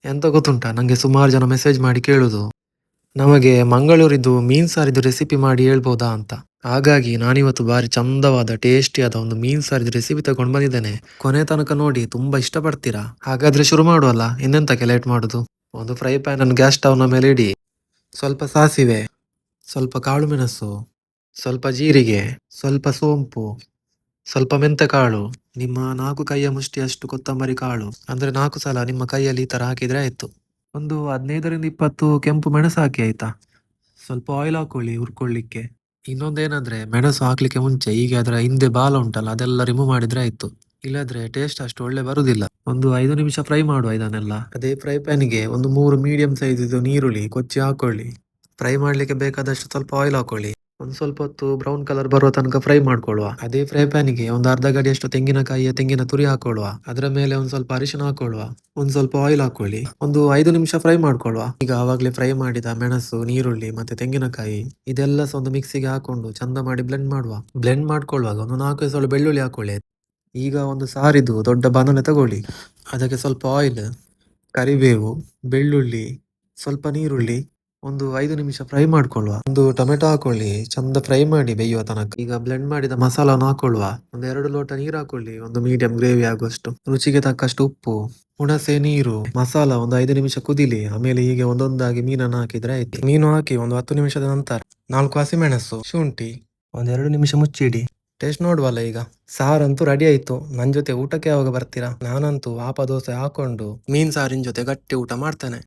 ಎಂತ ಗೊತ್ತುಂಟಾ, ನಂಗೆ ಸುಮಾರು ಜನ ಮೆಸೇಜ್ ಮಾಡಿ ಕೇಳುದು, ನಮಗೆ ಮಂಗಳೂರಿದ್ದು ಮೀನ್ ಸಾರಿದ್ದು ರೆಸಿಪಿ ಮಾಡಿ ಹೇಳ್ಬೋದಾ ಅಂತ. ಹಾಗಾಗಿ ನಾನಿವತ್ತು ಬಾರಿ ಚಂದವಾದ ಟೇಸ್ಟಿಯಾದ ಒಂದು ಮೀನ್ ಸಾರಿದ್ದು ರೆಸಿಪಿ ತಗೊಂಡು ಬಂದಿದ್ದೇನೆ. ಕೊನೆ ತನಕ ನೋಡಿ, ತುಂಬಾ ಇಷ್ಟಪಡ್ತೀರಾ. ಹಾಗಾದ್ರೆ ಶುರು ಮಾಡುವಲ್ಲ, ಇನ್ನೆಂತಕ್ಕೆ ಲೇಟ್ ಮಾಡುದು. ಒಂದು ಫ್ರೈ ಪ್ಯಾನ್ ಅನ್ನು ಗ್ಯಾಸ್ ಸ್ಟವ್ ನ ಮೇಲೆ ಇಡಿ. ಸ್ವಲ್ಪ ಸಾಸಿವೆ, ಸ್ವಲ್ಪ ಕಾಳು ಮೆಣಸು, ಸ್ವಲ್ಪ ಜೀರಿಗೆ, ಸ್ವಲ್ಪ ಸೋಂಪು, ಸ್ವಲ್ಪ ಮೆಂತೆಕಾಳು, ನಿಮ್ಮ 4 ಕೈಯ ಮುಷ್ಟಿಯಷ್ಟು ಕೊತ್ತಂಬರಿ ಕಾಳು, ಅಂದ್ರೆ 4 ಸಲ ನಿಮ್ಮ ಕೈಯಲ್ಲಿ ಈ ತರ ಹಾಕಿದ್ರೆ ಆಯ್ತು. ಒಂದು 15ರಿಂದ 20 ಕೆಂಪು ಮೆಣಸು ಹಾಕಿ ಆಯ್ತಾ. ಸ್ವಲ್ಪ ಆಯಿಲ್ ಹಾಕೊಳ್ಳಿ ಹುರ್ಕೊಳ್ಳಿಕ್ಕೆ. ಇನ್ನೊಂದೇನಂದ್ರೆ, ಮೆಣಸು ಹಾಕ್ಲಿಕ್ಕೆ ಮುಂಚೆ ಹೀಗೆ ಅದರ ಹಿಂದೆ ಬಾಲ ಉಂಟಲ್ಲ, ಅದೆಲ್ಲ ರಿಮೂವ್ ಮಾಡಿದ್ರೆ ಆಯ್ತು. ಇಲ್ಲದ್ರೆ ಟೇಸ್ಟ್ ಅಷ್ಟು ಒಳ್ಳೆ ಬರುದಿಲ್ಲ. ಒಂದು 5 ನಿಮಿಷ ಫ್ರೈ ಮಾಡುವ ಇದನ್ನೆಲ್ಲ. ಅದೇ ಫ್ರೈ ಪ್ಯಾನಿಗೆ ಒಂದು 3 ಮೀಡಿಯಂ ಸೈಜ್ ನೀರುಳ್ಳಿ ಕೊಚ್ಚಿ ಹಾಕೊಳ್ಳಿ. ಫ್ರೈ ಮಾಡ್ಲಿಕ್ಕೆ ಬೇಕಾದಷ್ಟು ಸ್ವಲ್ಪ ಆಯಿಲ್ ಹಾಕೊಳ್ಳಿ. ಒಂದು ಸ್ವಲ್ಪ ಹೊತ್ತು ಬ್ರೌನ್ ಕಲರ್ ಬರುವ ತನಕ ಫ್ರೈ ಮಾಡ್ಕೊಳ್ಳುವ. ಅದೇ ಫ್ರೈ ಪ್ಯಾನಿಗೆ ಒಂದು ಅರ್ಧ ಗಡಿಯಷ್ಟು ತೆಂಗಿನಕಾಯಿಯ ತೆಂಗಿನ ತುರಿ ಹಾಕೊಳ್ಳುವ. ಅದರ ಮೇಲೆ ಒಂದು ಸ್ವಲ್ಪ ಅರಿಶಿನ ಹಾಕೊಳ್ಳುವ. ಒಂದು ಸ್ವಲ್ಪ ಆಯಿಲ್ ಹಾಕೊಳ್ಳಿ. ಒಂದು 5 ನಿಮಿಷ ಫ್ರೈ ಮಾಡ್ಕೊಳ್ಳುವ. ಈಗ ಆವಾಗಲೇ ಫ್ರೈ ಮಾಡಿದ ಮೆಣಸು, ನೀರುಳ್ಳಿ ಮತ್ತೆ ತೆಂಗಿನಕಾಯಿ ಇದೆಲ್ಲ ಸಹ ಒಂದು ಮಿಕ್ಸಿಗೆ ಹಾಕೊಂಡು ಚಂದ ಮಾಡಿ ಬ್ಲೆಂಡ್ ಮಾಡುವ. ಬ್ಲೆಂಡ್ ಮಾಡ್ಕೊಳ್ಳುವಾಗ ಒಂದು 4 ಎಸಳು ಬೆಳ್ಳುಳ್ಳಿ ಹಾಕೊಳ್ಳಿ. ಈಗ ಒಂದು ಸಾರಿದು ದೊಡ್ಡ ಬಾಣಲೆ ತಗೊಳ್ಳಿ. ಅದಕ್ಕೆ ಸ್ವಲ್ಪ ಆಯಿಲ್, ಕರಿಬೇವು, ಬೆಳ್ಳುಳ್ಳಿ, ಸ್ವಲ್ಪ ನೀರುಳ್ಳಿ, ಒಂದು 5 ನಿಮಿಷ ಫ್ರೈ ಮಾಡ್ಕೊಳ್ಳುವ. ಒಂದು ಟೊಮೆಟೊ ಹಾಕೊಳ್ಳಿ, ಚಂದ ಫ್ರೈ ಮಾಡಿ ಬೇಯುವ ತನಕ. ಈಗ ಬ್ಲೆಂಡ್ ಮಾಡಿದ ಮಸಾಲಾನ ಹಾಕೊಳ್ಳುವ. ಒಂದು 2 ಲೋಟ ನೀರು ಹಾಕೊಳ್ಳಿ, ಒಂದು ಮೀಡಿಯಂ ಗ್ರೇವಿ ಆಗುವಷ್ಟು. ರುಚಿಗೆ ತಕ್ಕಷ್ಟು ಉಪ್ಪು, ಹುಣಸೆ ನೀರು, ಮಸಾಲ ಒಂದು 5 ನಿಮಿಷ ಕುದಿಲಿ. ಆಮೇಲೆ ಹೀಗೆ ಒಂದೊಂದಾಗಿ ಮೀನನ್ನು ಹಾಕಿದ್ರೆ ಆಯ್ತು. ಮೀನು ಹಾಕಿ ಒಂದು 10 ನಿಮಿಷದ ನಂತರ 4 ಹಸಿಮೆಣಸು, ಶುಂಠಿ, ಒಂದು 2 ನಿಮಿಷ ಮುಚ್ಚಿಡಿ. ಟೇಸ್ಟ್ ನೋಡುವಲ್ಲ ಈಗ. ಸಾರಂತೂ ರೆಡಿ ಆಯ್ತು. ನನ್ ಜೊತೆ ಊಟಕ್ಕೆ ಯಾವಾಗ ಬರ್ತೀರಾ? ನಾನಂತೂ ಆಪ ದೋಸೆ ಹಾಕೊಂಡು ಮೀನ್ ಸಾರಿನ ಜೊತೆ ಗಟ್ಟಿ ಊಟ ಮಾಡ್ತೇನೆ.